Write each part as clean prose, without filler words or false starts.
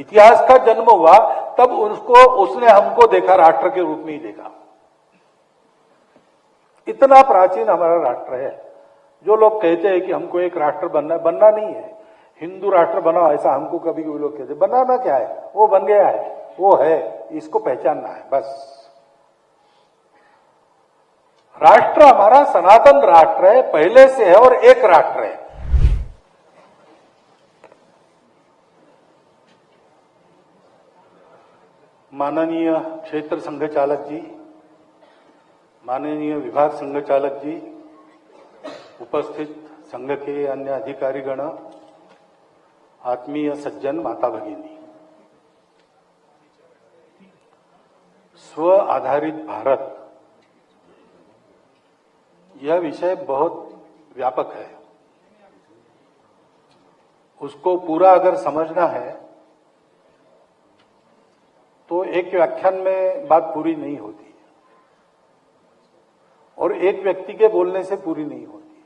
इतिहास का जन्म हुआ तब उसने हमको देखा, राष्ट्र के रूप में ही देखा। इतना प्राचीन हमारा राष्ट्र है। जो लोग कहते हैं कि हमको एक राष्ट्र बनना नहीं है, हिंदू राष्ट्र बनाओ, ऐसा हमको कभी कभी लोग कहते हैं। बनाना क्या है, वो बन गया है, वो है, इसको पहचानना है बस। राष्ट्र हमारा सनातन राष्ट्र है, पहले से है और एक राष्ट्र है। माननीय क्षेत्र संघ चालक जी, माननीय विभाग संघ चालक जी, उपस्थित संघ के अन्य अधिकारीगण, आत्मीय सज्जन, माता भगिनी, स्व आधारित भारत यह विषय बहुत व्यापक है। उसको पूरा अगर समझना है तो एक व्याख्यान में बात पूरी नहीं होती और एक व्यक्ति के बोलने से पूरी नहीं होती।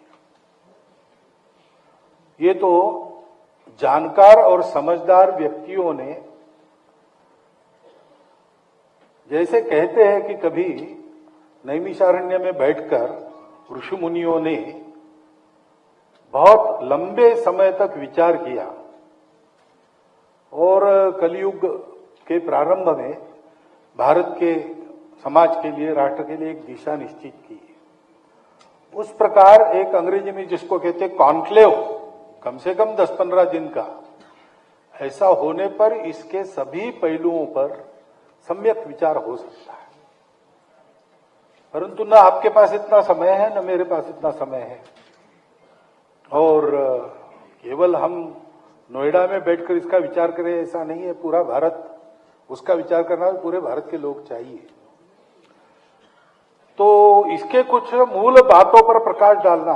ये तो जानकार और समझदार व्यक्तियों ने, जैसे कहते हैं कि कभी नैमिषारण्य में बैठकर ऋषि मुनियों ने बहुत लंबे समय तक विचार किया और कलयुग के प्रारंभ में भारत के समाज के लिए, राष्ट्र के लिए एक दिशा निश्चित की। उस प्रकार एक अंग्रेजी में जिसको कहते हैं कॉन्क्लेव, कम से कम 10-15 दिन का, ऐसा होने पर इसके सभी पहलुओं पर सम्यक विचार हो सकता है। परंतु न आपके पास इतना समय है, न मेरे पास इतना समय है। और केवल हम नोएडा में बैठकर इसका विचार करें ऐसा नहीं है। पूरा भारत उसका विचार करना है, पूरे भारत के लोग चाहिए। तो इसके कुछ मूल बातों पर प्रकाश डालना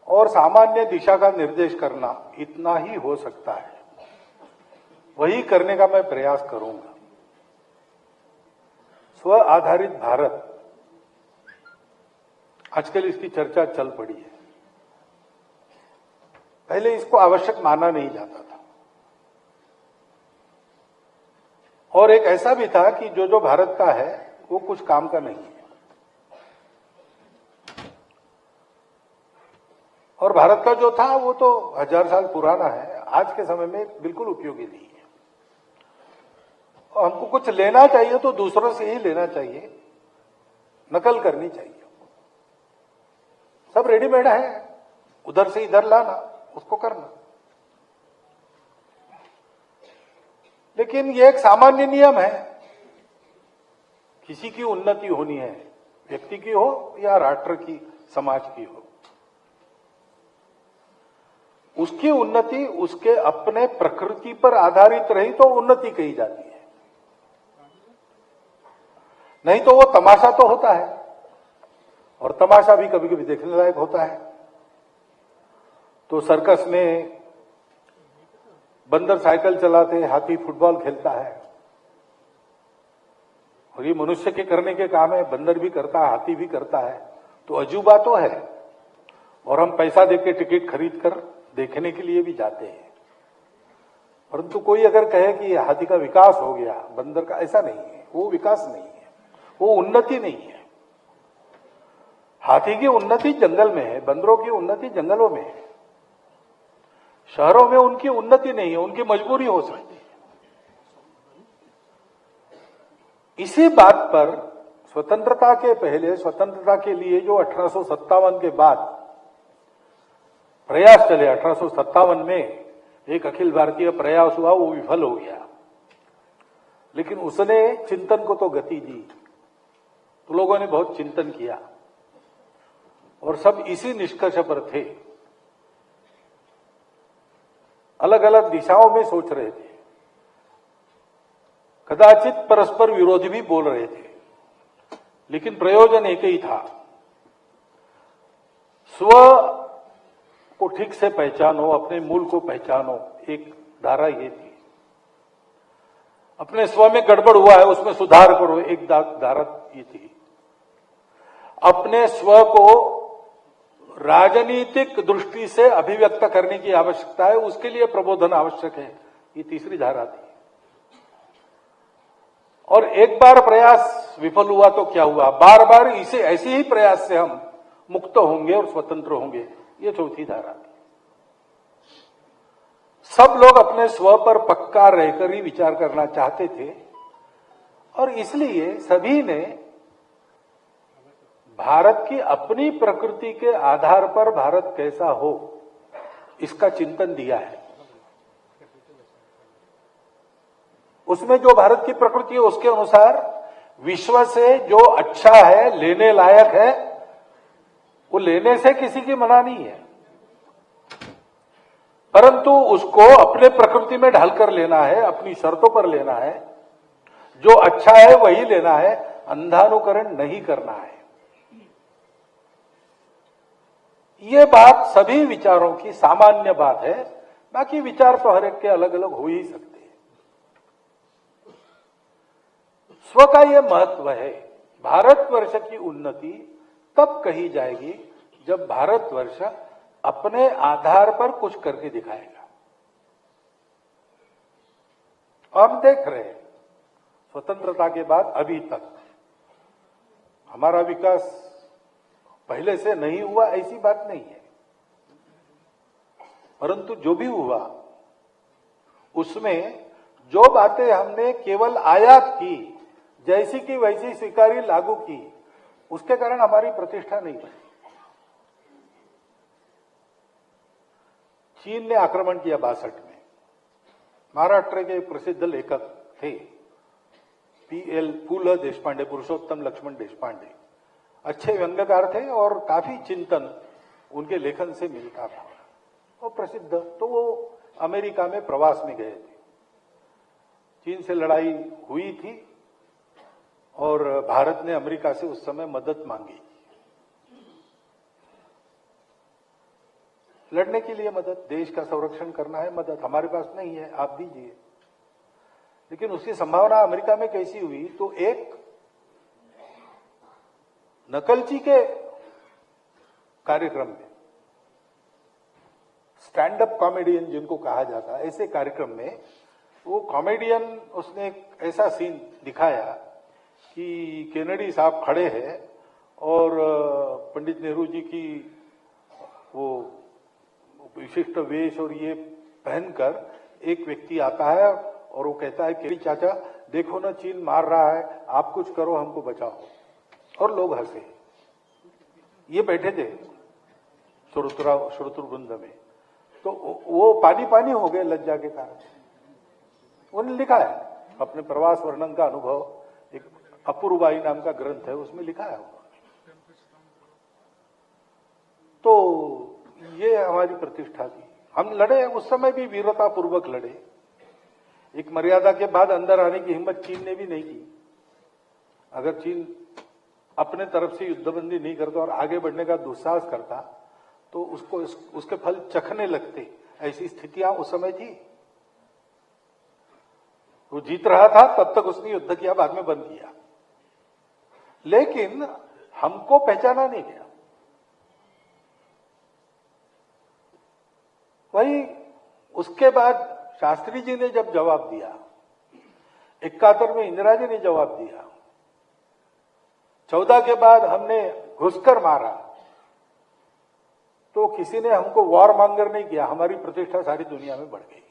और सामान्य दिशा का निर्देश करना, इतना ही हो सकता है। वही करने का मैं प्रयास करूंगा। स्व आधारित भारत, आजकल इसकी चर्चा चल पड़ी है। पहले इसको आवश्यक माना नहीं जाता था और एक ऐसा भी था कि जो भारत का है वो कुछ काम का नहीं है और भारत का जो था वो तो 1000 साल पुराना है, आज के समय में बिल्कुल उपयोगी नहीं है। और हमको कुछ लेना चाहिए तो दूसरों से ही लेना चाहिए, नकल करनी चाहिए। सब रेडीमेड है, उधर से इधर लाना, उसको करना। लेकिन ये एक सामान्य नियम है, किसी की उन्नति होनी है, व्यक्ति की हो या राष्ट्र की, समाज की हो, उसकी उन्नति उसके अपने प्रकृति पर आधारित रही तो उन्नति कही जाती है। नहीं तो वो तमाशा तो होता है और तमाशा भी कभी कभी देखने लायक होता है। तो सर्कस में बंदर साइकिल चलाते, हाथी फुटबॉल खेलता है और ये मनुष्य के करने के काम है। बंदर भी करता है, हाथी भी करता है, तो अजूबा तो है और हम पैसा देके टिकट खरीद कर देखने के लिए भी जाते हैं। परंतु कोई अगर कहे कि हाथी का विकास हो गया, बंदर का, ऐसा नहीं है। वो विकास नहीं है, वो उन्नति नहीं है। हाथी की उन्नति जंगल में है, बंदरों की उन्नति जंगलों में है। शहरों में उनकी उन्नति नहीं है, उनकी मजबूरी हो सकती है। इसी बात पर स्वतंत्रता के पहले, स्वतंत्रता के लिए जो 1857 के बाद प्रयास चले, 1857 में एक अखिल भारतीय प्रयास हुआ, वो विफल हो गया। लेकिन उसने चिंतन को तो गति दी, तो लोगों ने बहुत चिंतन किया और सब इसी निष्कर्ष पर थे। अलग अलग दिशाओं में सोच रहे थे, कदाचित परस्पर विरोधी भी बोल रहे थे, लेकिन प्रयोजन एक ही था। स्व को ठीक से पहचानो, अपने मूल को पहचानो, एक धारा ये थी। अपने स्व में गड़बड़ हुआ है, उसमें सुधार करो, एक धारा ये थी। अपने स्व को राजनीतिक दृष्टि से अभिव्यक्त करने की आवश्यकता है, उसके लिए प्रबोधन आवश्यक है, ये तीसरी धारा थी। और एक बार प्रयास विफल हुआ तो क्या हुआ, बार बार इसे ऐसे ही प्रयास से हम मुक्त होंगे और स्वतंत्र होंगे, ये चौथी धारा थी। सब लोग अपने स्व पर पक्का रहकर ही विचार करना चाहते थे और इसलिए सभी ने भारत की अपनी प्रकृति के आधार पर भारत कैसा हो इसका चिंतन दिया है। उसमें जो भारत की प्रकृति है उसके अनुसार विश्व से जो अच्छा है, लेने लायक है, वो लेने से किसी की मना नहीं है, परंतु उसको अपने प्रकृति में ढालकर लेना है, अपनी शर्तों पर लेना है। जो अच्छा है वही लेना है, अंधानुकरण नहीं करना है। ये बात सभी विचारों की सामान्य बात है, बाकी विचार तो हर एक के अलग अलग हो ही सकते हैं। स्व का यह महत्व है। भारतवर्ष की उन्नति तब कही जाएगी जब भारतवर्ष अपने आधार पर कुछ करके दिखाएगा। हम देख रहे हैं स्वतंत्रता के बाद अभी तक हमारा विकास पहले से नहीं हुआ ऐसी बात नहीं है, परंतु जो भी हुआ उसमें जो बातें हमने केवल आयात की, जैसी की वैसी स्वीकारी लागू की, उसके कारण हमारी प्रतिष्ठा नहीं बनी। चीन ने आक्रमण किया 62 में। महाराष्ट्र के प्रसिद्ध लेखक थे पीएल पुल देशपांडे, पुरुषोत्तम लक्ष्मण देशपांडे, अच्छे व्यंग्यकार थे और काफी चिंतन उनके लेखन से मिलता था। वो प्रसिद्ध, तो वो अमेरिका में प्रवास में गए थे। चीन से लड़ाई हुई थी और भारत ने अमेरिका से उस समय मदद मांगी, लड़ने के लिए मदद, देश का संरक्षण करना है, मदद हमारे पास नहीं है, आप दीजिए। लेकिन उसकी संभावना अमेरिका में कैसी हुई, तो एक नकलची के कार्यक्रम में, स्टैंड अप कॉमेडियन जिनको कहा जाता है, ऐसे कार्यक्रम में वो कॉमेडियन उसने एक ऐसा सीन दिखाया कि केनेडी साहब खड़े हैं और पंडित नेहरू जी की वो विशिष्ट वेश और ये पहनकर एक व्यक्ति आता है और वो कहता है कि चाचा देखो ना चीन मार रहा है, आप कुछ करो, हमको बचाओ। और लोग हंसे। ये बैठे थे श्रोतृवृंद में, तो वो पानी पानी हो गए लज्जा के कारण। उन्होंने लिखा है अपने प्रवास वर्णन का अनुभव, एक अपूर्वाई नाम का ग्रंथ है, उसमें लिखा है। तो ये हमारी प्रतिष्ठा थी। हम लड़े, उस समय भी वीरता पूर्वक लड़े। एक मर्यादा के बाद अंदर आने की हिम्मत चीन ने भी नहीं की। अगर चीन अपने तरफ से युद्धबंदी नहीं करता और आगे बढ़ने का दुस्साहस करता तो उसको उसके फल चखने लगते। ऐसी स्थितियां उस समय थी। वो जीत रहा था तब तक उसने युद्ध किया, बाद में बंद किया, लेकिन हमको पहचाना नहीं गया। वही उसके बाद शास्त्री जी ने जब जवाब दिया, 71 में इंदिरा जी ने जवाब दिया, 14 के बाद हमने घुसकर मारा, तो किसी ने हमको वॉर मांगर नहीं किया। हमारी प्रतिष्ठा सारी दुनिया में बढ़ गई,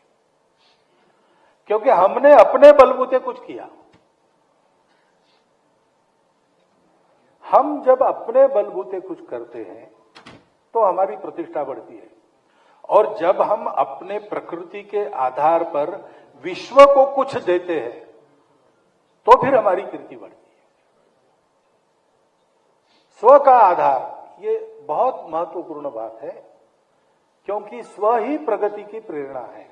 क्योंकि हमने अपने बलबूते कुछ किया। हम जब अपने बलबूते कुछ करते हैं तो हमारी प्रतिष्ठा बढ़ती है, और जब हम अपने प्रकृति के आधार पर विश्व को कुछ देते हैं तो फिर हमारी कीर्ति बढ़ती है। स्व का आधार ये बहुत महत्वपूर्ण बात है, क्योंकि स्व ही प्रगति की प्रेरणा है।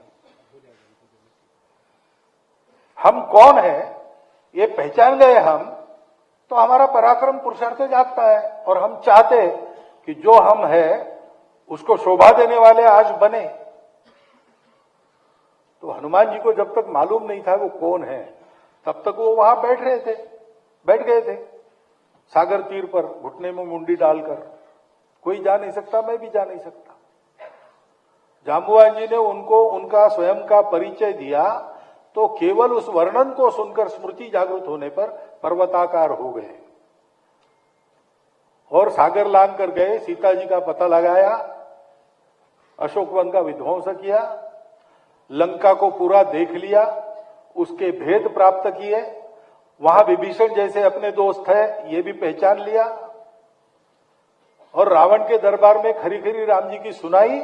हम कौन है ये पहचान गए हम, तो हमारा पराक्रम पुरुषार्थ जागता है और हम चाहते कि जो हम है उसको शोभा देने वाले आज बने। तो हनुमान जी को जब तक मालूम नहीं था वो कौन है, तब तक वो वहां बैठ गए थे सागर तीर पर, घुटने में मुंडी डालकर। कोई जा नहीं सकता, मैं भी जा नहीं सकता। जाम्बुवान जी ने उनको उनका स्वयं का परिचय दिया तो केवल उस वर्णन को सुनकर स्मृति जागृत होने पर पर्वताकार हो गए और सागर लांग कर गए, सीता जी का पता लगाया, अशोक वन का विध्वंस किया, लंका को पूरा देख लिया, उसके भेद प्राप्त किए, वहां विभीषण जैसे अपने दोस्त है ये भी पहचान लिया और रावण के दरबार में खरी खरी राम जी की सुनाई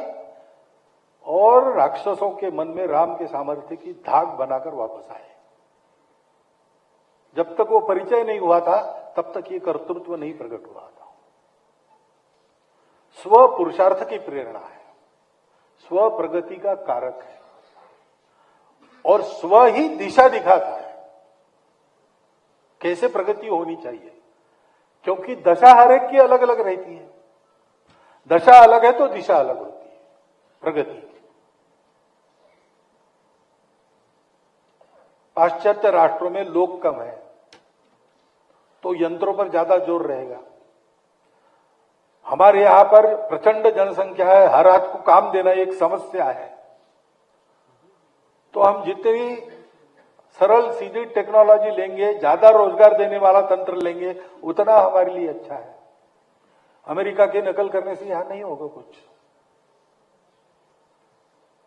और राक्षसों के मन में राम के सामर्थ्य की धाक बनाकर वापस आए। जब तक वो परिचय नहीं हुआ था तब तक ये कर्तृत्व नहीं प्रकट हुआ था। स्व पुरुषार्थ की प्रेरणा है, स्व प्रगति का कारक है और स्व ही दिशा दिखाता है कैसे प्रगति होनी चाहिए, क्योंकि दशा हर एक की अलग अलग रहती है। दशा अलग है तो दिशा अलग होती है प्रगति की। पाश्चात्य राष्ट्रों में लोग कम है तो यंत्रों पर ज्यादा जोर रहेगा। हमारे यहां पर प्रचंड जनसंख्या है, हर हाथ को काम देना एक समस्या है, तो हम जितनी सरल सीधी टेक्नोलॉजी लेंगे, ज्यादा रोजगार देने वाला तंत्र लेंगे, उतना हमारे लिए अच्छा है। अमेरिका की नकल करने से यहां नहीं होगा कुछ।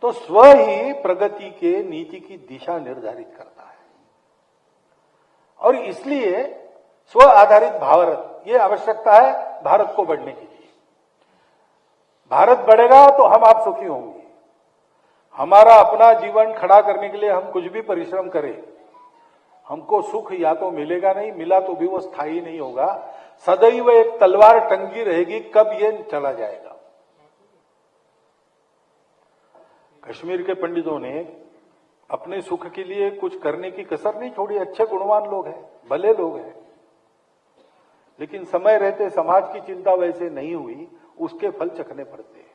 तो स्व ही प्रगति के नीति की दिशा निर्धारित करता है और इसलिए स्व आधारित भारत, ये आवश्यकता है भारत को बढ़ने के लिए। भारत बढ़ेगा तो हम आप सुखी होंगे। हमारा अपना जीवन खड़ा करने के लिए हम कुछ भी परिश्रम करें, हमको सुख या तो मिलेगा नहीं, मिला तो भी वो स्थायी नहीं होगा, सदैव एक तलवार टंगी रहेगी, कब ये चला जाएगा। कश्मीर के पंडितों ने अपने सुख के लिए कुछ करने की कसर नहीं छोड़ी। अच्छे गुणवान लोग हैं, भले लोग हैं, लेकिन समय रहते समाज की चिंता वैसे नहीं हुई, उसके फल चखने पड़ते हैं।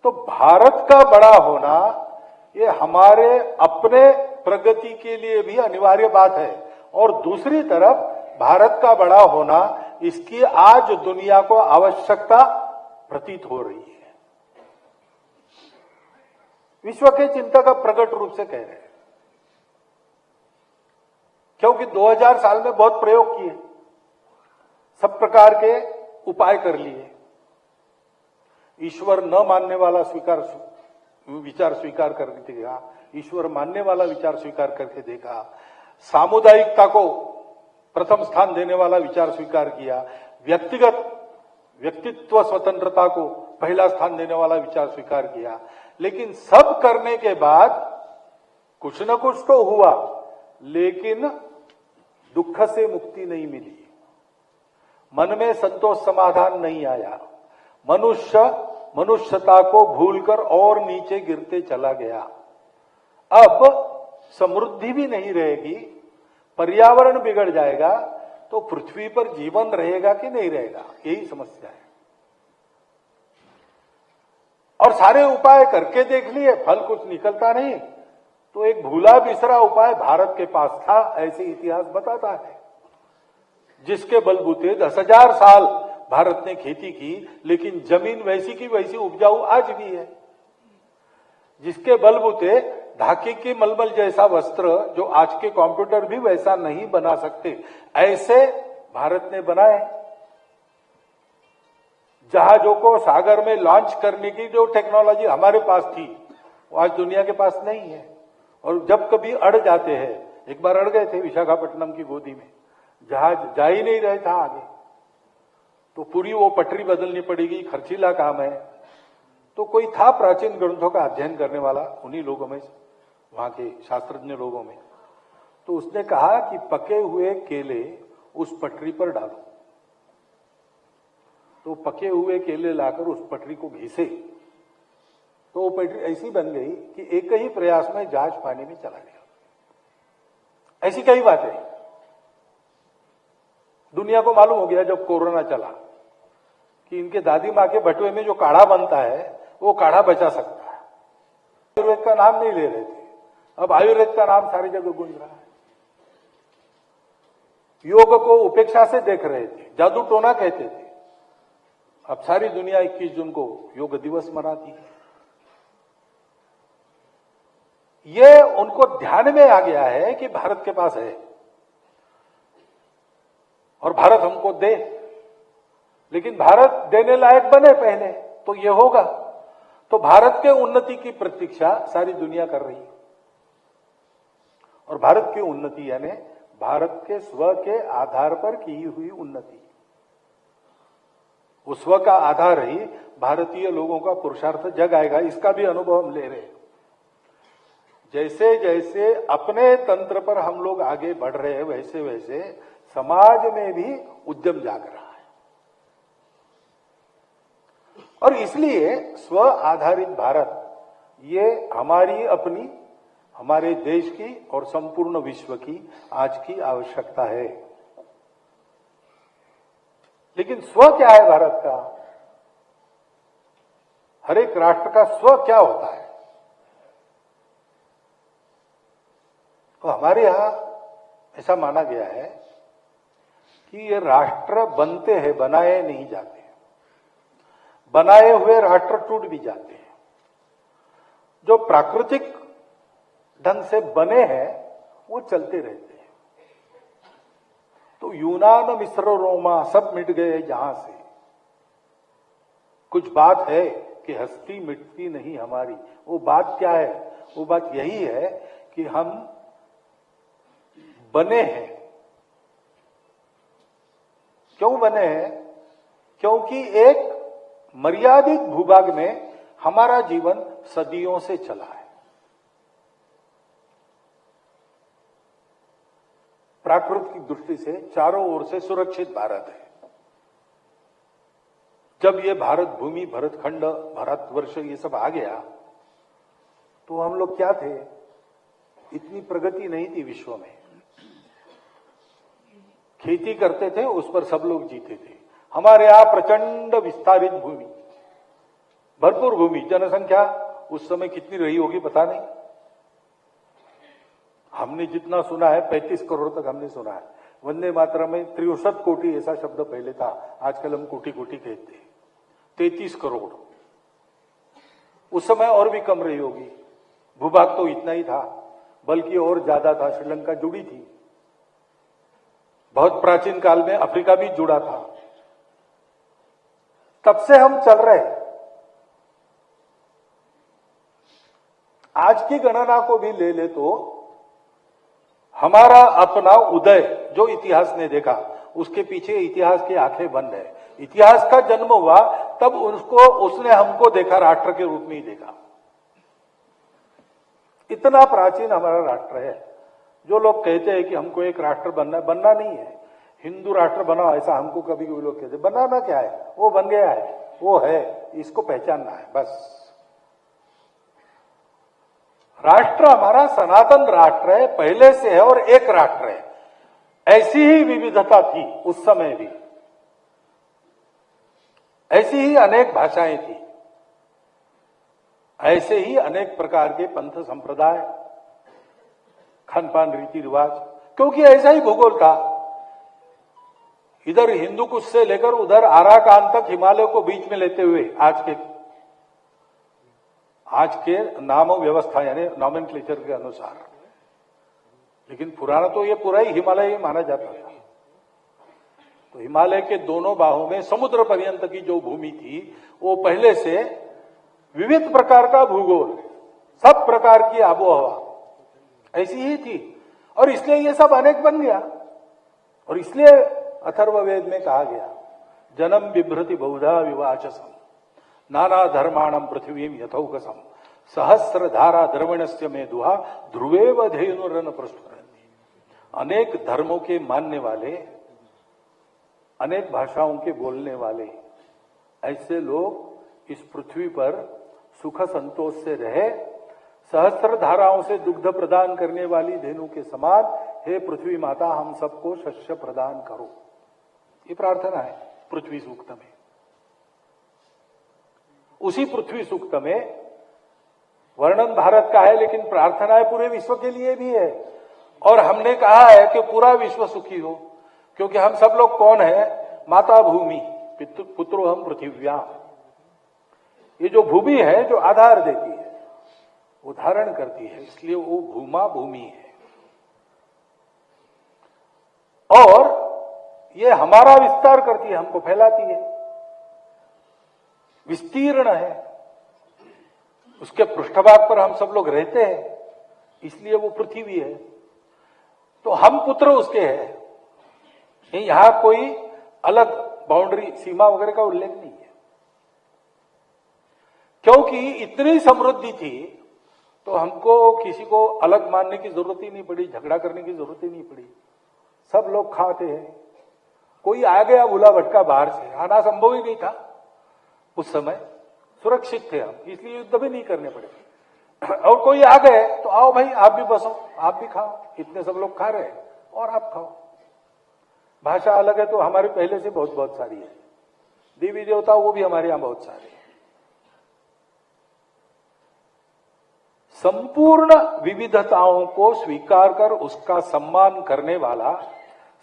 तो भारत का बड़ा होना ये हमारे अपने प्रगति के लिए भी अनिवार्य बात है और दूसरी तरफ भारत का बड़ा होना, इसकी आज दुनिया को आवश्यकता प्रतीत हो रही है। विश्व के चिंतक अब प्रकट रूप से कह रहे हैं, क्योंकि 2000 साल में बहुत प्रयोग किए, सब प्रकार के उपाय कर लिए। ईश्वर न मानने वाला विचार स्वीकार करके देखा, ईश्वर मानने वाला विचार स्वीकार करके देखा, सामुदायिकता को प्रथम स्थान देने वाला विचार स्वीकार किया, व्यक्तित्व स्वतंत्रता को पहला स्थान देने वाला विचार स्वीकार किया। लेकिन सब करने के बाद कुछ न कुछ तो हुआ, लेकिन दुख से मुक्ति नहीं मिली, मन में संतोष समाधान नहीं आया, मनुष्यता को भूलकर और नीचे गिरते चला गया। अब समृद्धि भी नहीं रहेगी, पर्यावरण बिगड़ जाएगा, तो पृथ्वी पर जीवन रहेगा कि नहीं रहेगा, यही समस्या है। और सारे उपाय करके देख लिए, फल कुछ निकलता नहीं, तो एक भूला बिसरा उपाय भारत के पास था, ऐसे इतिहास बताता है, जिसके बलबूते 10,000 साल भारत ने खेती की, लेकिन जमीन वैसी की वैसी उपजाऊ आज भी है। जिसके बलबूते ढाके के मलमल जैसा वस्त्र, जो आज के कंप्यूटर भी वैसा नहीं बना सकते, ऐसे भारत ने बनाए। जहाजों को सागर में लॉन्च करने की जो टेक्नोलॉजी हमारे पास थी, वो आज दुनिया के पास नहीं है। और जब कभी अड़ जाते हैं, एक बार अड़ गए थे विशाखापट्टनम की गोदी में, जहाज जा ही नहीं रहे था आगे, तो पूरी वो पटरी बदलनी पड़ेगी, खर्चीला काम है। तो कोई था प्राचीन ग्रंथों का अध्ययन करने वाला उन्हीं लोगों में, वहां के शास्त्रज्ञ लोगों में, तो उसने कहा कि पके हुए केले उस पटरी पर डालो। तो पके हुए केले लाकर उस पटरी को घिसे, तो वो पटरी ऐसी बन गई कि एक ही प्रयास में जहाज पानी में चला गया। ऐसी कई बातें दुनिया को मालूम हो गया जब कोरोना चला, कि इनके दादी माँ के बटुए में जो काढ़ा बनता है वो काढ़ा बचा सकता है। आयुर्वेद का नाम नहीं ले रहे थे, अब आयुर्वेद का नाम सारी जगह गूंज रहा है। योग को उपेक्षा से देख रहे थे, जादू टोना कहते थे, अब सारी दुनिया 21 जून को योग दिवस मनाती है। ये उनको ध्यान में आ गया है कि भारत के पास है और भारत हमको दे, लेकिन भारत देने लायक बने पहले तो ये होगा। तो भारत के उन्नति की प्रतीक्षा सारी दुनिया कर रही है और भारत की उन्नति यानी भारत के स्व के आधार पर की हुई उन्नति, वो स्व का आधार ही भारतीय लोगों का पुरुषार्थ जग आएगा। इसका भी अनुभव हम ले रहे हैं। जैसे जैसे अपने तंत्र पर हम लोग आगे बढ़ रहे हैं वैसे वैसे समाज में भी उद्यम जाग रहा है और इसलिए स्व आधारित भारत ये हमारी अपनी, हमारे देश की और संपूर्ण विश्व की आज की आवश्यकता है। लेकिन स्व क्या है भारत का? हर एक राष्ट्र का स्व क्या होता है? तो हमारे यहां ऐसा माना गया है कि ये राष्ट्र बनते हैं, बनाए नहीं जाते। बनाए हुए राष्ट्र टूट भी जाते हैं। जो प्राकृतिक ढंग से बने हैं वो चलते रहते हैं। तो यूनान मिस्र रोमा सब मिट गए जहां से। कुछ बात है कि हस्ती मिटती नहीं हमारी। वो बात क्या है? वो बात यही है कि हम बने हैं। क्यों बने हैं? क्योंकि एक मर्यादित भूभाग में हमारा जीवन सदियों से चला है। प्राकृत की दृष्टि से चारों ओर से सुरक्षित भारत है। जब ये भारत भूमि, भरतखंड, भारतवर्ष ये सब आ गया तो हम लोग क्या थे? इतनी प्रगति नहीं थी विश्व में। खेती करते थे, उस पर सब लोग जीते थे। हमारे यहां प्रचंड विस्तारित भूमि, भरपूर भूमि, जनसंख्या उस समय कितनी रही होगी पता नहीं। हमने जितना सुना है 35 करोड़ तक हमने सुना है। वंदे मातरम में 63 कोटि ऐसा शब्द पहले था, आजकल हम कोटि कोटि कहते हैं। 33 करोड़ उस समय और भी कम रही होगी। भूभाग तो इतना ही था, बल्कि और ज्यादा था। श्रीलंका जुड़ी थी। बहुत प्राचीन काल में अफ्रीका भी जुड़ा था। तब से हम चल रहे हैं। आज की गणना को भी ले ले तो हमारा अपना उदय जो इतिहास ने देखा, उसके पीछे इतिहास की आंखें बंद है। इतिहास का जन्म हुआ तब उसने हमको देखा, राष्ट्र के रूप में ही देखा। इतना प्राचीन हमारा राष्ट्र है। जो लोग कहते हैं कि हमको एक राष्ट्र बनना है, बनना नहीं है। हिंदू राष्ट्र बनाओ ऐसा हमको कभी कभी लोग कहते हैं। बनाना क्या है? वो बन गया है, वो है, इसको पहचानना है बस। राष्ट्र हमारा सनातन राष्ट्र है, पहले से है और एक राष्ट्र है। ऐसी ही विविधता थी उस समय भी, ऐसी ही अनेक भाषाएं थी, ऐसे ही अनेक प्रकार के पंथ संप्रदाय, खान पान, रीति रिवाज, क्योंकि ऐसा ही भूगोल था। इधर हिंदू कुश से लेकर उधर आराकान तक, हिमालय को बीच में लेते हुए आज के नाम व्यवस्था यानी नॉमेनक्लेचर के अनुसार। लेकिन पुराना तो ये पूरा ही हिमालय ही माना जाता था। तो हिमालय के दोनों बाहों में समुद्र पर्यंत की जो भूमि थी वो पहले से विविध प्रकार का भूगोल, सब प्रकार की आबोहवा ऐसी ही थी और इसलिए ये सब अनेक बन गया। और इसलिए अथर्ववेद में कहा गया, जन्म बिभ्रति बहुधा विवाचसम नाना धर्माणम पृथ्वीम यथौकसम सहस्र धारा द्रविणस्य में दुहा ध्रुवेव धेनुरन प्रस्फुरन्ति। अनेक धर्मों के मानने वाले, अनेक भाषाओं के बोलने वाले ऐसे लोग इस पृथ्वी पर सुख संतोष से रहे। सहस्र धाराओं से दुग्ध प्रदान करने वाली धेनु के समान हे पृथ्वी माता हम सबको शस्य प्रदान करो। ये प्रार्थना है पृथ्वी सूक्त में। उसी पृथ्वी सूक्त में वर्णन भारत का है, लेकिन प्रार्थना है पूरे विश्व के लिए भी है। और हमने कहा है कि पूरा विश्व सुखी हो, क्योंकि हम सब लोग कौन है? माता भूमि, पुत्रोहम पृथिव्या। ये जो भूमि है जो आधार देती है, वो धारण करती है, इसलिए वो भूमा भूमि है। और ये हमारा विस्तार करती है, हमको फैलाती है, विस्तीर्ण है। उसके पृष्ठभाग पर हम सब लोग रहते हैं, इसलिए वो पृथ्वी है। तो हम पुत्र उसके हैं। यहां कोई अलग बाउंड्री, सीमा वगैरह का उल्लेख नहीं है, क्योंकि इतनी समृद्धि थी तो हमको किसी को अलग मानने की जरूरत ही नहीं पड़ी, झगड़ा करने की जरूरत ही नहीं पड़ी। सब लोग खाते हैं। कोई आ गया भूला भटका बाहर से, आना संभव ही नहीं था उस समय, सुरक्षित थे हम, इसलिए युद्ध भी नहीं करने पड़े। और कोई आ गए तो आओ भाई आप भी बसो, आप भी खाओ, इतने सब लोग खा रहे हैं और आप खाओ। भाषा अलग है तो हमारे पहले से बहुत बहुत सारी है, देवी देवता वो भी हमारे यहां बहुत सारे हैं। संपूर्ण विविधताओं को स्वीकार कर उसका सम्मान करने वाला,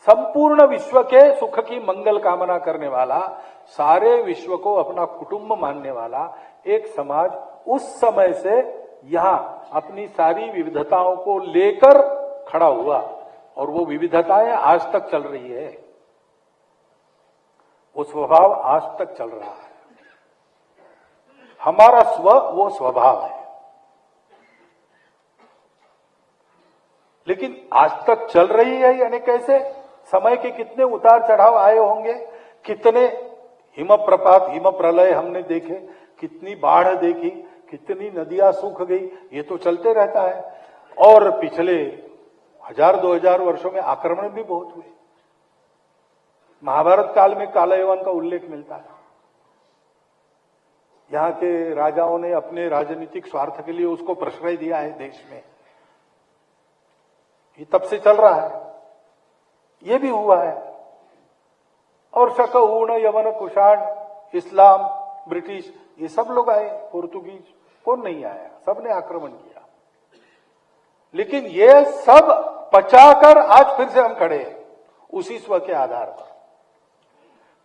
संपूर्ण विश्व के सुख की मंगल कामना करने वाला, सारे विश्व को अपना कुटुंब मानने वाला एक समाज उस समय से यहां अपनी सारी विविधताओं को लेकर खड़ा हुआ, और वो विविधताएं आज तक चल रही है। वो स्वभाव आज तक चल रहा है। हमारा स्व वो स्वभाव है, लेकिन आज तक चल रही है यानी कैसे? समय के कितने उतार चढ़ाव आए होंगे, कितने हिम प्रपात, हिम प्रलय हमने देखे, कितनी बाढ़ देखी, कितनी नदियां सूख गई, ये तो चलते रहता है। और पिछले 1000-2000 वर्षों में आक्रमण भी बहुत हुए। महाभारत काल में काला यवन का उल्लेख मिलता है। यहां के राजाओं ने अपने राजनीतिक स्वार्थ के लिए उसको प्रश्रय दिया है देश में, ये तब से चल रहा है, ये भी हुआ है। और शक, ऊण, यवन, कुषाण, इस्लाम, ब्रिटिश, ये सब लोग आए, पोर्तुगीज, कौन नहीं आया, सब ने आक्रमण किया। लेकिन ये सब पचाकर आज फिर से हम खड़े हैं उसी स्व के आधार पर।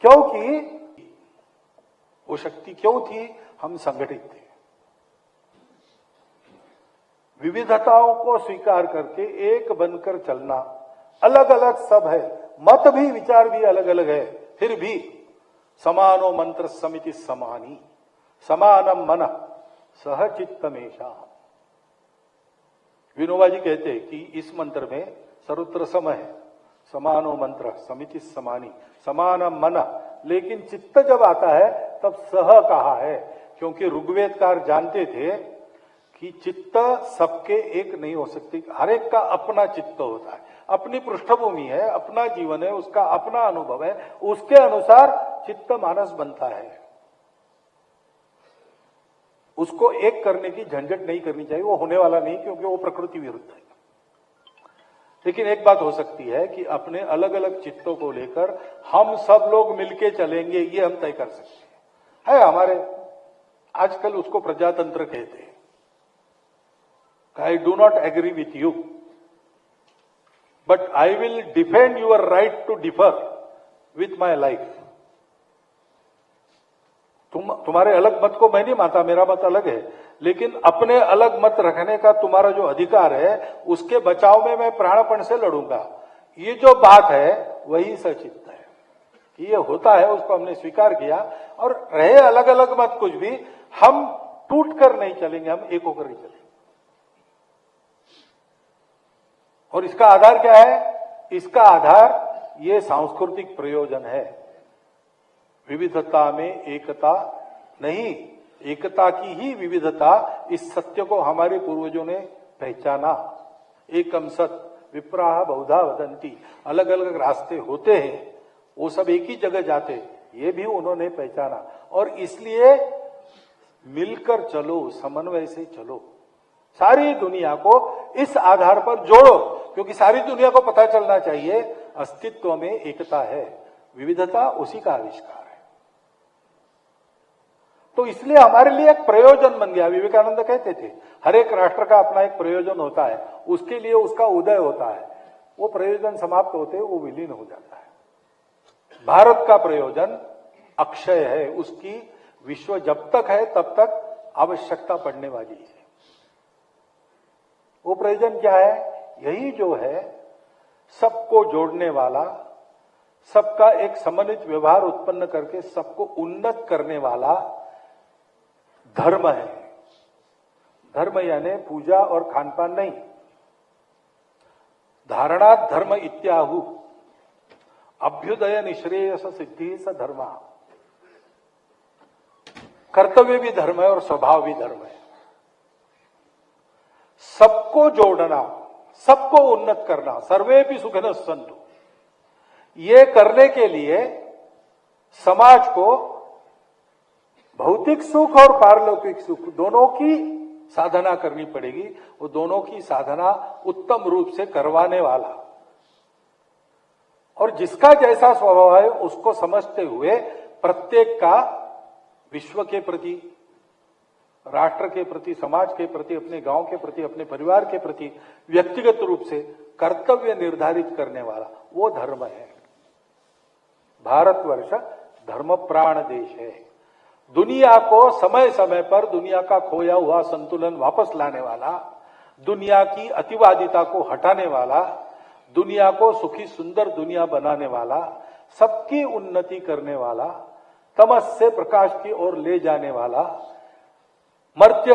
क्योंकि वो शक्ति क्यों थी? हम संगठित थे। विविधताओं को स्वीकार करके एक बनकर चलना। अलग अलग सब है, मत भी, विचार भी अलग अलग है, फिर भी समानो मंत्र समिति समानी, समानम मन सह चित्तमेशा। विनोबा जी कहते हैं कि इस मंत्र में सर्वत्र सम है, समानो मंत्र समिति समानी, समानम मन, लेकिन चित्त जब आता है तब सह कहा है, क्योंकि ऋग्वेदकार जानते थे कि चित्त सबके एक नहीं हो सकती, हर एक का अपना चित्त होता है, अपनी पृष्ठभूमि है, अपना जीवन है, उसका अपना अनुभव है, उसके अनुसार चित्त मानस बनता है। उसको एक करने की झंझट नहीं करनी चाहिए, वो होने वाला नहीं, क्योंकि वो प्रकृति विरुद्ध है। लेकिन एक बात हो सकती है कि अपने अलग अलग चित्तों को लेकर हम सब लोग मिलके चलेंगे, ये हम तय कर सकते हैं। हमारे आजकल उसको प्रजातंत्र कहते हैं। I do not agree with you, but I will defend your right to differ with my life. तुम्हारे अलग मत को मैं नहीं मानता, मेरा मत अलग है, लेकिन अपने अलग मत रखने का तुम्हारा जो अधिकार है, उसके बचाव में मैं प्राणपण से लड़ूंगा। ये जो बात है वही सचित्त है। ये होता है, उसको हमने स्वीकार किया, और रहे अलग अलग मत कुछ भी, हम टूट कर नहीं चलेंगे, हम एक होकर ही चलेंगे। और इसका आधार क्या है? इसका आधार ये सांस्कृतिक प्रयोजन है। विविधता में एकता नहीं, एकता की ही विविधता, इस सत्य को हमारे पूर्वजों ने पहचाना। एकम सत विप्राह बहुधा वदंती, अलग अलग रास्ते होते हैं, वो सब एक ही जगह जाते, ये भी उन्होंने पहचाना। और इसलिए मिलकर चलो, समन्वय से चलो, सारी दुनिया को इस आधार पर जोड़ो, क्योंकि सारी दुनिया को पता चलना चाहिए अस्तित्व में एकता है, विविधता उसी का आविष्कार है। तो इसलिए हमारे लिए एक प्रयोजन बन गया। विवेकानंद कहते थे हर एक राष्ट्र का अपना एक प्रयोजन होता है, उसके लिए उसका उदय होता है, वो प्रयोजन समाप्त होते वो विलीन हो जाता है। भारत का प्रयोजन अक्षय है, उसकी विश्व जब तक है तब तक आवश्यकता पड़ने वाली है। वो प्रयोजन क्या है? यही जो है सबको जोड़ने वाला, सबका एक समन्वित व्यवहार उत्पन्न करके सबको उन्नत करने वाला धर्म है। धर्म यानी पूजा और खानपान नहीं। धारणा धर्म इत्याहु अभ्युदय निश्रेयस सिद्धि स धर्म। कर्तव्य भी धर्म है और स्वभाव भी धर्म है। सबको जोड़ना, सबको उन्नत करना, सर्वे भी सुखिनः सन्तु, ये करने के लिए समाज को भौतिक सुख और पारलौकिक सुख दोनों की साधना करनी पड़ेगी। वो दोनों की साधना उत्तम रूप से करवाने वाला और जिसका जैसा स्वभाव है उसको समझते हुए प्रत्येक का विश्व के प्रति, राष्ट्र के प्रति, समाज के प्रति, अपने गांव के प्रति, अपने परिवार के प्रति व्यक्तिगत रूप से कर्तव्य निर्धारित करने वाला वो धर्म है। भारतवर्ष धर्म प्राण देश है। दुनिया को समय समय पर दुनिया का खोया हुआ संतुलन वापस लाने वाला, दुनिया की अतिवादिता को हटाने वाला, दुनिया को सुखी सुंदर दुनिया बनाने वाला, सबकी उन्नति करने वाला, तमस से प्रकाश की ओर ले जाने वाला, मर्त्य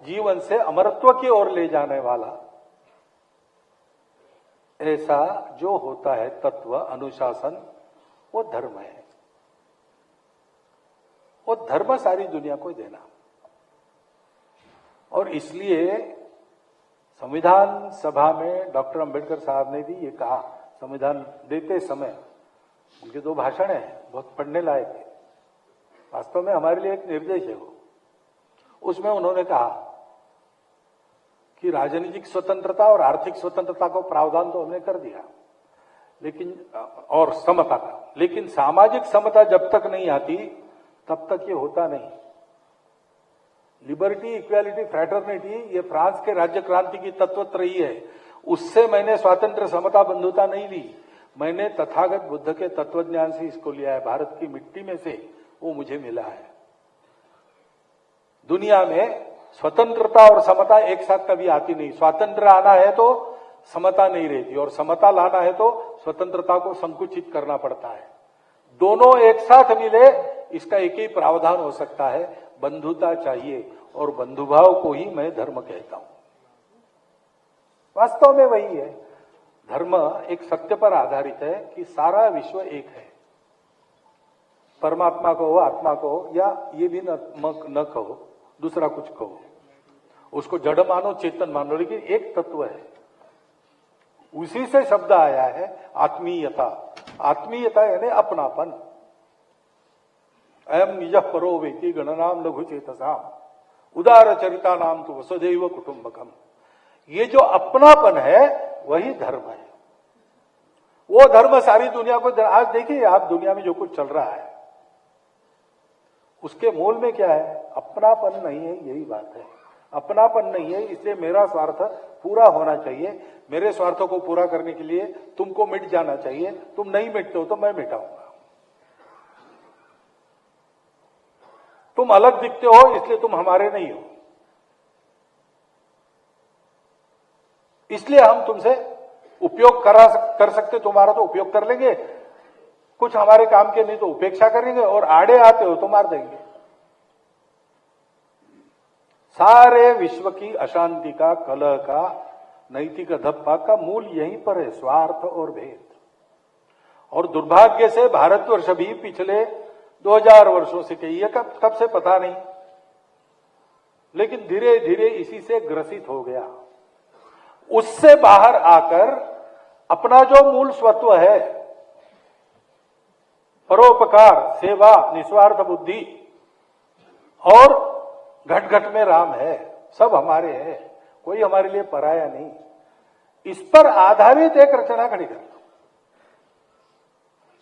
जीवन से अमरत्व की ओर ले जाने वाला, ऐसा जो होता है तत्व अनुशासन, वो धर्म है। वो धर्म सारी दुनिया को देना। और इसलिए संविधान सभा में डॉक्टर अंबेडकर साहब ने भी ये कहा, संविधान देते समय उनके 2 भाषण हैं, बहुत पढ़ने लायक है, वास्तव में हमारे लिए एक निर्देश है वो। उसमें उन्होंने कहा कि राजनीतिक स्वतंत्रता और आर्थिक स्वतंत्रता को प्रावधान तो हमने कर दिया, लेकिन और समता का, लेकिन सामाजिक समता जब तक नहीं आती तब तक ये होता नहीं। लिबर्टी, इक्वालिटी, फ्रैटर्निटी ये फ्रांस के राज्य क्रांति की तत्वत्रयी है। उससे मैंने स्वातंत्र, समता, बंधुता नहीं ली, मैंने तथागत बुद्ध के तत्वज्ञान से इसको लिया है। भारत की मिट्टी में से वो मुझे मिला है। दुनिया में स्वतंत्रता और समता एक साथ कभी आती नहीं। स्वातंत्र आना है तो समता नहीं रहती, और समता लाना है तो स्वतंत्रता को संकुचित करना पड़ता है। दोनों एक साथ मिले, इसका एक ही प्रावधान हो सकता है, बंधुता चाहिए, और बंधुभाव को ही मैं धर्म कहता हूं। वास्तव में वही है। धर्म एक सत्य पर आधारित है कि सारा विश्व एक है। परमात्मा कहो, आत्मा कहो, या ये भी न कहो, दूसरा कुछ कहो, उसको जड़ मानो, चेतन मानो, लेकिन एक तत्व है। उसी से शब्द आया है आत्मीयता। आत्मीयता यानी अपनापन। अयम निज परो वेति गणनाम लघु चेतसाम उदार चरिता नाम तो वसुधैव कुटुंबकम। ये जो अपनापन है वही धर्म है। वो धर्म सारी दुनिया को, आज देखिए आप दुनिया में जो कुछ चल रहा है उसके मूल में क्या है? अपनापन नहीं है, यही बात है। अपनापन नहीं है, इसलिए मेरा स्वार्थ पूरा होना चाहिए। मेरे स्वार्थों को पूरा करने के लिए तुमको मिट जाना चाहिए। तुम नहीं मिटते हो तो मैं मिटाऊंगा। तुम अलग दिखते हो इसलिए तुम हमारे नहीं हो, इसलिए हम तुमसे उपयोग कर सकते, तुम्हारा तो उपयोग कर लेंगे, कुछ हमारे काम के नहीं तो उपेक्षा करेंगे, और आड़े आते हो तो मार देंगे। सारे विश्व की अशांति का, कलह का, नैतिक धप्पा का मूल यहीं पर है, स्वार्थ और भेद। और दुर्भाग्य से भारतवर्ष भी पिछले 2000 वर्षों से, कहिए कब से पता नहीं, लेकिन धीरे धीरे इसी से ग्रसित हो गया। उससे बाहर आकर अपना जो मूल स्वत्व है, परोपकार, सेवा, निस्वार्थ बुद्धि और घट घट में राम है, सब हमारे हैं, कोई हमारे लिए पराया नहीं, इस पर आधारित एक रचना खड़ी कर,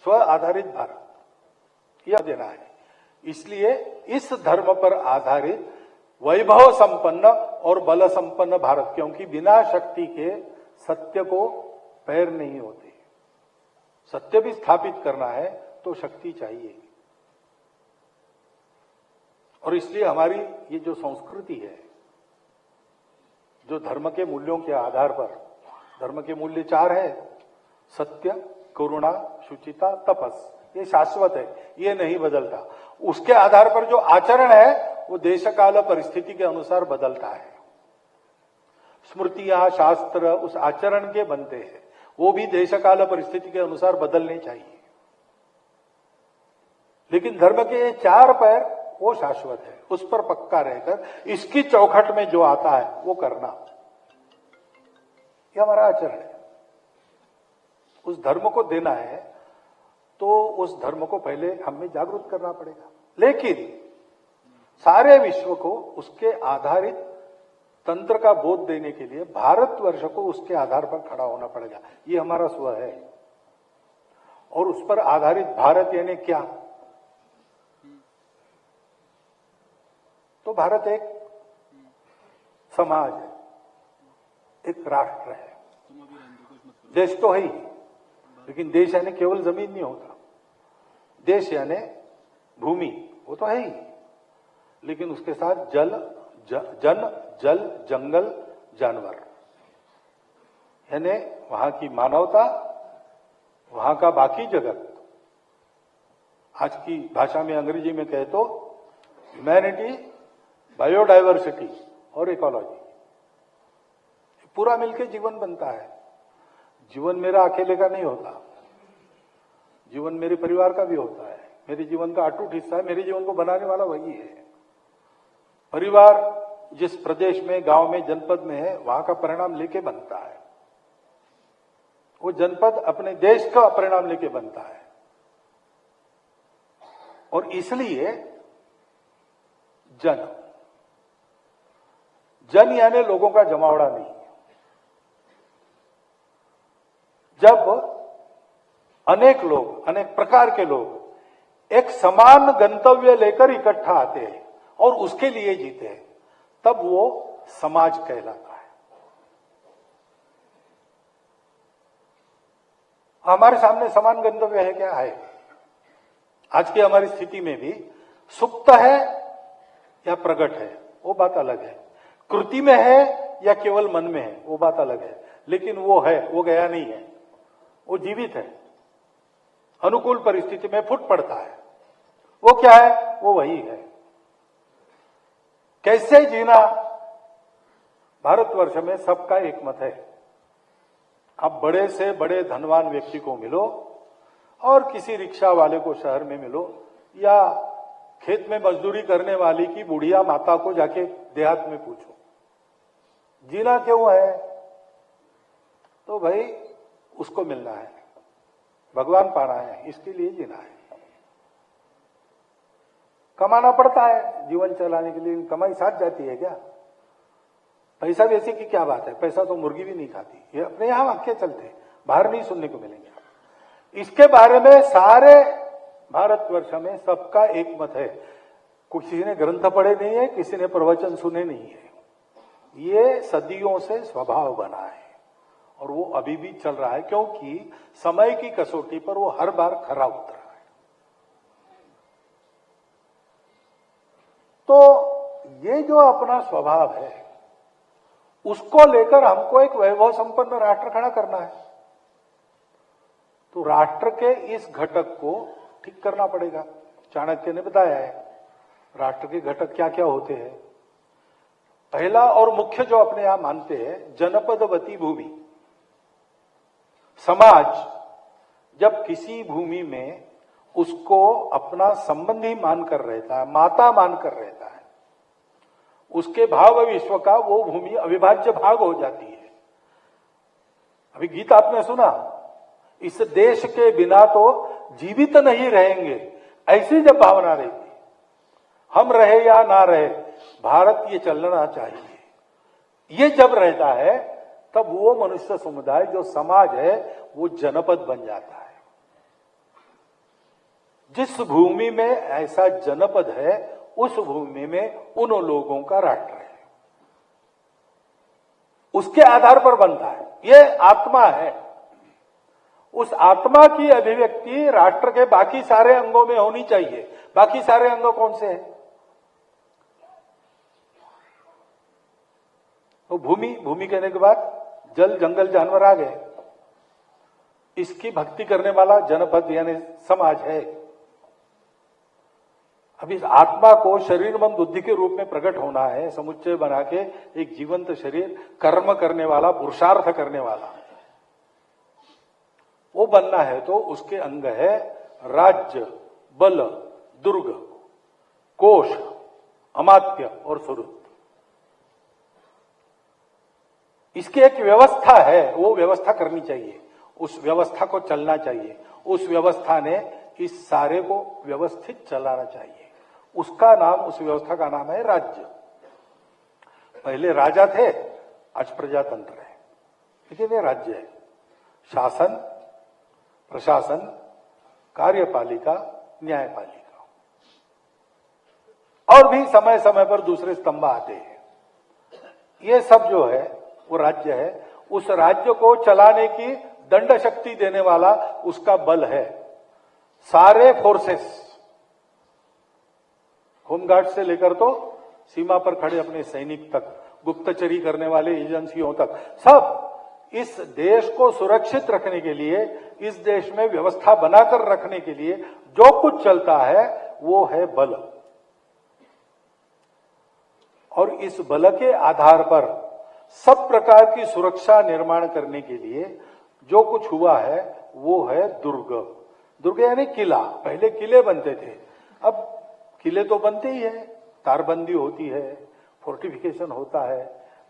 स्व आधारित भारत यह देना है। इसलिए इस धर्म पर आधारित वैभव संपन्न और बल संपन्न भारत, क्योंकि बिना शक्ति के सत्य को पैर नहीं होते। सत्य भी स्थापित करना है तो शक्ति चाहिए। और इसलिए हमारी ये जो संस्कृति है, जो धर्म के मूल्यों के आधार पर, धर्म के मूल्य 4 है, सत्य, करुणा, शुचिता, तपस, ये शाश्वत है, ये नहीं बदलता। उसके आधार पर जो आचरण है वो देश काल परिस्थिति के अनुसार बदलता है। स्मृतियां, शास्त्र उस आचरण के बनते हैं, वो भी देश काल परिस्थिति के अनुसार बदलने चाहिए। लेकिन धर्म के ये 4 पैर वो शाश्वत है, उस पर पक्का रहकर इसकी चौखट में जो आता है वो करना, ये हमारा आचरण है। उस धर्म को देना है तो उस धर्म को पहले हमें जागरूक करना पड़ेगा। लेकिन सारे विश्व को उसके आधारित तंत्र का बोध देने के लिए भारतवर्ष को उसके आधार पर खड़ा होना पड़ेगा। ये हमारा स्व है। और उस पर आधारित भारत यानी क्या? तो भारत एक समाज है, एक राष्ट्र है। देश तो है ही, लेकिन देश यानी केवल जमीन नहीं होता। देश यानी भूमि, वो तो है ही, लेकिन उसके साथ जल, जल, जंगल, जानवर, यानी वहां की मानवता, वहां का बाकी जगत। आज की भाषा में, अंग्रेजी में कहे तो ह्यूमैनिटी, बायोडायवर्सिटी और इकोलॉजी, पूरा मिलकर जीवन बनता है। जीवन मेरा अकेले का नहीं होता, जीवन मेरे परिवार का भी होता है, मेरे जीवन का अटूट हिस्सा है। मेरे जीवन को बनाने वाला वही है। परिवार जिस प्रदेश में, गांव में, जनपद में है, वहां का परिणाम लेके बनता है। वो जनपद अपने देश का परिणाम लेके बनता है। और इसलिए जन यानी लोगों का जमावड़ा नहीं। जब अनेक लोग, अनेक प्रकार के लोग एक समान गंतव्य लेकर इकट्ठा आते हैं और उसके लिए जीते हैं, तब वो समाज कहलाता है। हमारे सामने समान गंतव्य है क्या? है। आज की हमारी स्थिति में भी सुप्त है या प्रकट है, वो बात अलग है। कृति में है या केवल मन में है, वो बात अलग है। लेकिन वो है, वो गया नहीं है, वो जीवित है, अनुकूल परिस्थिति में फूट पड़ता है। वो क्या है? वो वही है। कैसे जीना? भारतवर्ष में सबका एक मत है। आप बड़े से बड़े धनवान व्यक्ति को मिलो और किसी रिक्शा वाले को शहर में मिलो, या खेत में मजदूरी करने वाली की बुढ़िया माता को जाके देहात में पूछो, जीना क्यों है? तो भाई उसको मिलना है, भगवान पाना है, इसके लिए जीना है। कमाना पड़ता है जीवन चलाने के लिए, कमाई साथ जाती है क्या? पैसा वैसे की क्या बात है? पैसा तो मुर्गी भी नहीं खाती। ये अपने यहां वाक्य चलते, बाहर नहीं सुनने को मिलेंगे। इसके बारे में सारे भारतवर्ष में सबका एक मत है। किसी ने ग्रंथ पढ़े नहीं है, किसी ने प्रवचन सुने नहीं है। ये सदियों से स्वभाव बना है और वो अभी भी चल रहा है, क्योंकि समय की कसौटी पर वो हर बार खरा उतरा है। तो ये जो अपना स्वभाव है, उसको लेकर हमको एक वैभव संपन्न राष्ट्र खड़ा करना है। तो राष्ट्र के इस घटक को ठीक करना पड़ेगा। चाणक्य ने बताया है राष्ट्र के घटक क्या क्या होते हैं। पहला और मुख्य जो अपने यहां मानते हैं, जनपदवती भूमि। समाज जब किसी भूमि में उसको अपना संबंधी मानकर रहता है, माता मानकर रहता है, उसके भाव विश्व का वो भूमि अविभाज्य भाग हो जाती है। अभी गीत आपने सुना, इस देश के बिना तो जीवित नहीं रहेंगे, ऐसी जब भावना रहती, हम रहे या ना रहे, भारत ये चलना चाहिए, ये जब रहता है, तब वो मनुष्य समुदाय जो समाज है वो जनपद बन जाता है। जिस भूमि में ऐसा जनपद है, उस भूमि में उन लोगों का राष्ट्र है, उसके आधार पर बनता है। ये आत्मा है। उस आत्मा की अभिव्यक्ति राष्ट्र के बाकी सारे अंगों में होनी चाहिए। बाकी सारे अंग कौन से हैं? तो भूमि कहने के बाद जल जंगल जानवर आ गए। इसकी भक्ति करने वाला जनपद यानी समाज है। अब इस आत्मा को शरीर मन बुद्धि के रूप में प्रकट होना है, समुच्चय बना के एक जीवंत शरीर, कर्म करने वाला, पुरुषार्थ करने वाला वो बनना है। तो उसके अंग है राज्य, बल, दुर्ग, कोश, अमात्य और सुहृद। इसकी एक व्यवस्था है, वो व्यवस्था करनी चाहिए, उस व्यवस्था को चलना चाहिए, उस व्यवस्था ने इस सारे को व्यवस्थित चलाना चाहिए। उसका नाम, उस व्यवस्था का नाम है राज्य। पहले राजा थे, आज प्रजातंत्र है, लेकिन ये राज्य है। शासन, प्रशासन, कार्यपालिका, न्यायपालिका, और भी समय समय पर दूसरे स्तंभ आते हैं। ये सब जो है वो राज्य है। उस राज्य को चलाने की दंड शक्ति देने वाला उसका बल है। सारे फोर्सेस, होमगार्ड से लेकर तो सीमा पर खड़े अपने सैनिक तक, गुप्तचरी करने वाले एजेंसियों तक, सब इस देश को सुरक्षित रखने के लिए, इस देश में व्यवस्था बनाकर रखने के लिए जो कुछ चलता है वो है बल। और इस बल के आधार पर सब प्रकार की सुरक्षा निर्माण करने के लिए जो कुछ हुआ है वो है दुर्ग। दुर्ग यानी किला। पहले किले बनते थे, अब किले तो बनते ही है, तारबंदी होती है, फोर्टिफिकेशन होता है,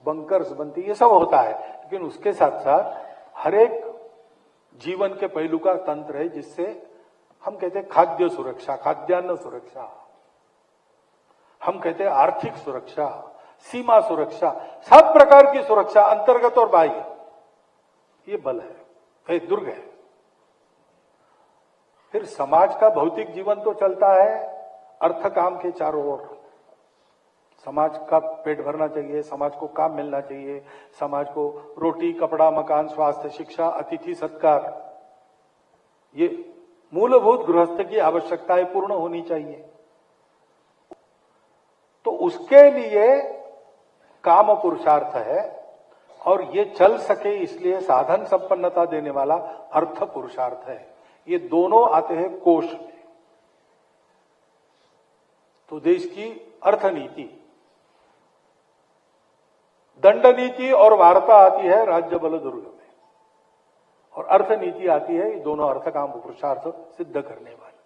बंकर्स बनती, ये सब होता है। लेकिन उसके साथ साथ हर एक जीवन के पहलू का तंत्र है, जिससे हम कहते हैं खाद्य सुरक्षा, खाद्यान्न सुरक्षा, हम कहते हैं आर्थिक सुरक्षा, सीमा सुरक्षा, सब प्रकार की सुरक्षा, अंतर्गत और बाह्य, ये बल है, एक दुर्ग है। फिर समाज का भौतिक जीवन तो चलता है अर्थ काम के चारों ओर। समाज का पेट भरना चाहिए, समाज को काम मिलना चाहिए, समाज को रोटी, कपड़ा, मकान, स्वास्थ्य, शिक्षा, अतिथि सत्कार, ये मूलभूत गृहस्थ की आवश्यकताएं पूर्ण होनी चाहिए। तो उसके लिए काम पुरुषार्थ है, और ये चल सके इसलिए साधन संपन्नता देने वाला अर्थ पुरुषार्थ है। ये दोनों आते हैं कोश में। तो देश की अर्थनीति, दंड नीति और वार्ता आती है राज्य बल दुर्ग में, और अर्थनीति आती है, ये दोनों अर्थ काम पुरुषार्थ सिद्ध करने वाले,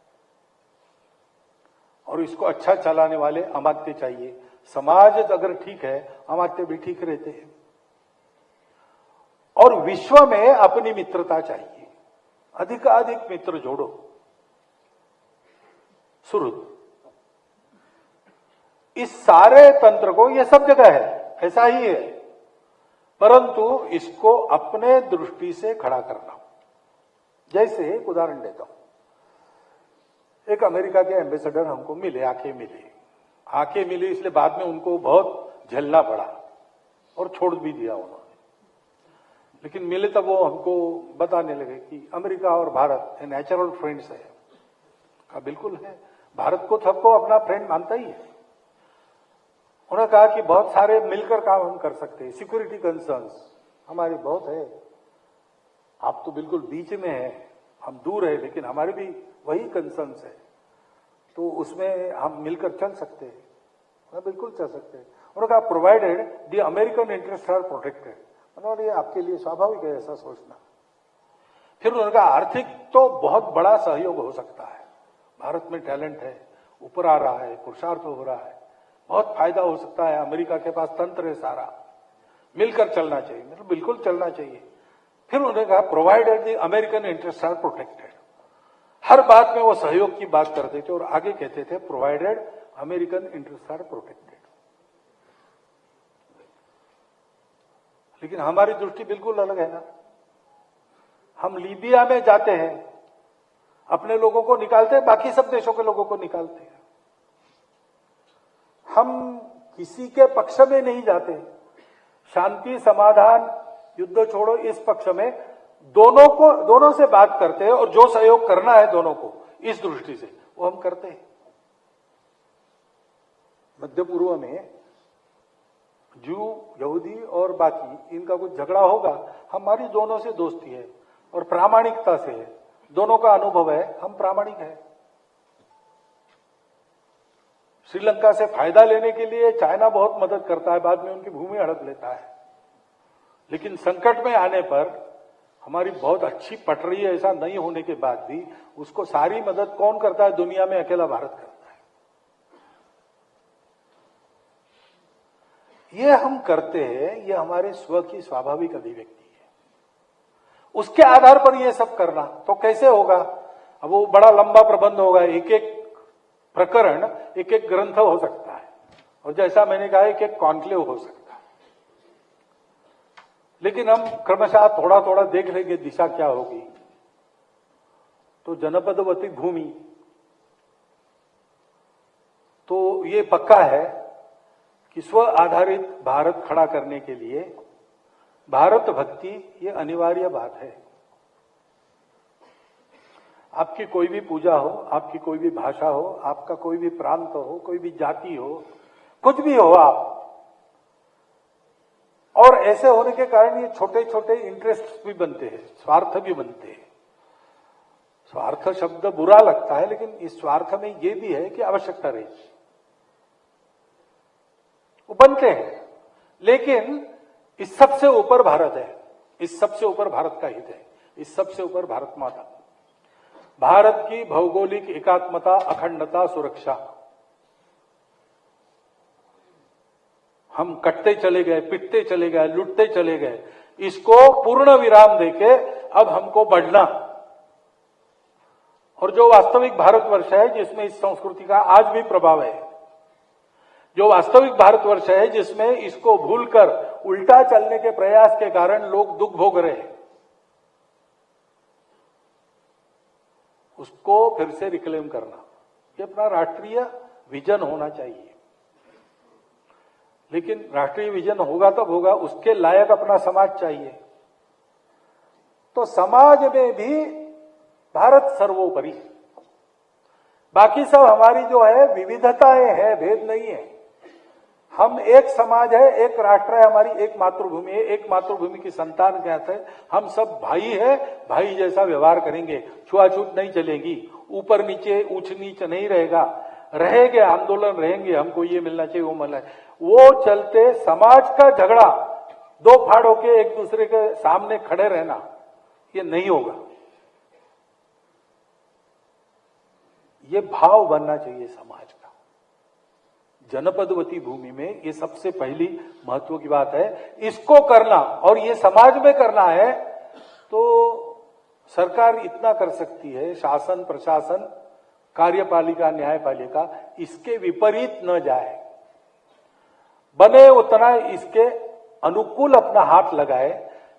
और इसको अच्छा चलाने वाले अमात्य चाहिए। समाज अगर ठीक है, अमात्य भी ठीक रहते हैं। और विश्व में अपनी मित्रता चाहिए, अधिकाधिक मित्र जोड़ो। सुहृद, इस सारे तंत्र को, ये सब जगह है, ऐसा ही है, परंतु इसको अपने दृष्टि से खड़ा करना। जैसे एक उदाहरण देता हूं, एक अमेरिका के एम्बेसडर हमको मिले, आके मिले इसलिए बाद में उनको बहुत झेलना पड़ा और छोड़ भी दिया उन्होंने। लेकिन मिले तब वो हमको बताने लगे कि अमेरिका और भारत नेचुरल फ्रेंड्स है। कहा बिल्कुल है, भारत को सबको अपना फ्रेंड मानता ही है। उन्होंने कहा कि बहुत सारे मिलकर काम हम कर सकते हैं, सिक्योरिटी कंसर्न्स हमारी बहुत है, आप तो बिल्कुल बीच में हैं, हम दूर है, लेकिन हमारे भी वही कंसर्न्स है, तो उसमें हम मिलकर चल सकते हैं। बिल्कुल चल सकते हैं। उन्होंने कहा provided the American interest are protected. उन्होंने आपके लिए स्वाभाविक है ऐसा सोचना। फिर उन्होंने कहा आर्थिक तो बहुत बड़ा सहयोग हो सकता है, भारत में टैलेंट है, ऊपर आ रहा है, पुरुषार्थ हो रहा है, बहुत फायदा हो सकता है, अमेरिका के पास तंत्र है सारा, मिलकर चलना चाहिए। मतलब बिल्कुल चलना चाहिए। फिर उन्होंने कहा provided the American interest are protected. हर बात में वो सहयोग की बात करते थे और आगे कहते थे provided American interest are protected. लेकिन हमारी दृष्टि बिल्कुल अलग है ना। हम लीबिया में जाते हैं, अपने लोगों को निकालते हैं, बाकी सब देशों के लोगों को निकालते हैं। हम किसी के पक्ष में नहीं जाते, शांति, समाधान, युद्ध छोड़ो इस पक्ष में दोनों से बात करते हैं, और जो सहयोग करना है दोनों को इस दृष्टि से वो हम करते हैं। मध्य पूर्व में जू, यहूदी और बाकी इनका कुछ झगड़ा होगा, हमारी दोनों से दोस्ती है और प्रामाणिकता से है, दोनों का अनुभव है, हम प्रामाणिक हैं। श्रीलंका से फायदा लेने के लिए चाइना बहुत मदद करता है, बाद में उनकी भूमि हड़प लेता है, लेकिन संकट में आने पर हमारी बहुत अच्छी पट रही है ऐसा नहीं होने के बाद भी उसको सारी मदद कौन करता है दुनिया में? अकेला भारत करता है। ये हम करते हैं, ये हमारे स्व की स्वाभाविक अभिव्यक्ति है। उसके आधार पर ये सब करना तो कैसे होगा? अब वो बड़ा लंबा प्रबंध होगा, एक एक प्रकरण, एक एक ग्रंथ हो सकता है, और जैसा मैंने कहा एक एक कॉन्क्लेव हो सकता है। लेकिन हम क्रमशः थोड़ा थोड़ा देख लेंगे दिशा क्या होगी। तो जनपदवती भूमि, तो ये पक्का है कि स्व आधारित भारत खड़ा करने के लिए भारत भक्ति ये अनिवार्य बात है। आपकी कोई भी पूजा हो, आपकी कोई भी भाषा हो, आपका कोई भी प्रांत हो, कोई भी जाति हो, कुछ भी हो आप, और ऐसे होने के कारण ये छोटे छोटे इंटरेस्ट भी बनते हैं, स्वार्थ भी बनते हैं। स्वार्थ शब्द बुरा लगता है, लेकिन इस स्वार्थ में ये भी है कि आवश्यकता रही, वो बनते हैं। लेकिन इस सबसे ऊपर भारत है, इस सबसे ऊपर भारत का हित है, इस सबसे ऊपर भारत माता, भारत की भौगोलिक एकात्मता, अखंडता, सुरक्षा। हम कटते चले गए, पिटते चले गए, लुटते चले गए, इसको पूर्ण विराम देके अब हमको बढ़ना। और जो वास्तविक भारतवर्ष है जिसमें इस संस्कृति का आज भी प्रभाव है, जो वास्तविक भारतवर्ष है जिसमें इसको भूलकर उल्टा चलने के प्रयास के कारण लोग दुख भोग रहे हैं, उसको फिर से रिक्लेम करना, ये अपना राष्ट्रीय विजन होना चाहिए। लेकिन राष्ट्रीय विजन होगा तब होगा, उसके लायक अपना समाज चाहिए। तो समाज में भी भारत सर्वोपरि, बाकी सब हमारी जो है विविधताएं है, भेद नहीं है। हम एक समाज है, एक राष्ट्र है, हमारी एक मातृभूमि है, एक मातृभूमि की संतान कहते हैं। हम सब भाई है, भाई जैसा व्यवहार करेंगे, छुआछूत नहीं चलेगी, ऊपर नीचे ऊंच नीच नहीं रहेगा, रहेंगे आंदोलन रहेंगे, हमको ये मिलना चाहिए, वो मिलना चाहिए। वो चलते समाज का झगड़ा, दो फाड़ होके एक दूसरे के सामने खड़े रहना, ये नहीं होगा। ये भाव बनना चाहिए समाज का। जनपदवती भूमि में ये सबसे पहली महत्व की बात है, इसको करना, और ये समाज में करना है। तो सरकार इतना कर सकती है, शासन, प्रशासन, कार्यपालिका, न्यायपालिका इसके विपरीत न जाए, बने उतना इसके अनुकूल अपना हाथ लगाए।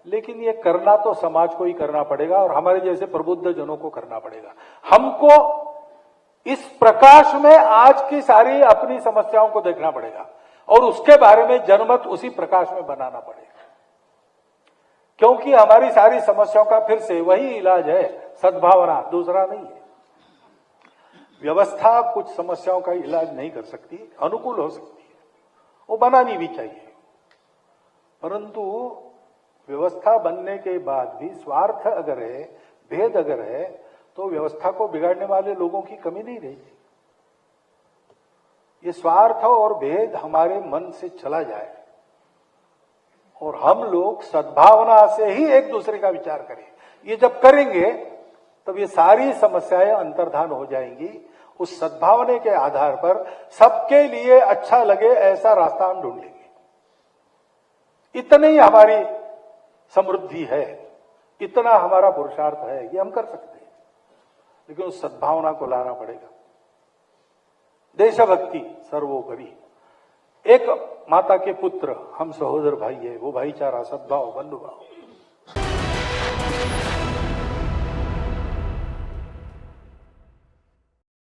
लेकिन ये करना तो समाज को ही करना पड़ेगा, और हमारे जैसे प्रबुद्ध जनों को करना पड़ेगा। हमको इस प्रकाश में आज की सारी अपनी समस्याओं को देखना पड़ेगा, और उसके बारे में जनमत उसी प्रकाश में बनाना पड़ेगा। क्योंकि हमारी सारी समस्याओं का फिर से वही इलाज है, सद्भावना, दूसरा नहीं है। व्यवस्था कुछ समस्याओं का इलाज नहीं कर सकती, अनुकूल हो सकती है, वो बनानी भी चाहिए। परंतु व्यवस्था बनने के बाद भी स्वार्थ अगर है, भेद अगर है, तो व्यवस्था को बिगाड़ने वाले लोगों की कमी नहीं रहेगी। ये स्वार्थ और भेद हमारे मन से चला जाए और हम लोग सद्भावना से ही एक दूसरे का विचार करें। ये जब करेंगे तब ये सारी समस्याएं अंतर्धान हो जाएंगी। उस सद्भावना के आधार पर सबके लिए अच्छा लगे ऐसा रास्ता हम ढूंढ लेंगे। इतनी ही हमारी समृद्धि है, इतना हमारा पुरुषार्थ है, ये हम कर सकते हैं। लेकिन उस सद्भावना को लाना पड़ेगा। देशभक्ति सर्वोपरि, एक माता के पुत्र, हम सहोदर भाई है, वो भाईचारा, सद्भाव, बंधुभाव,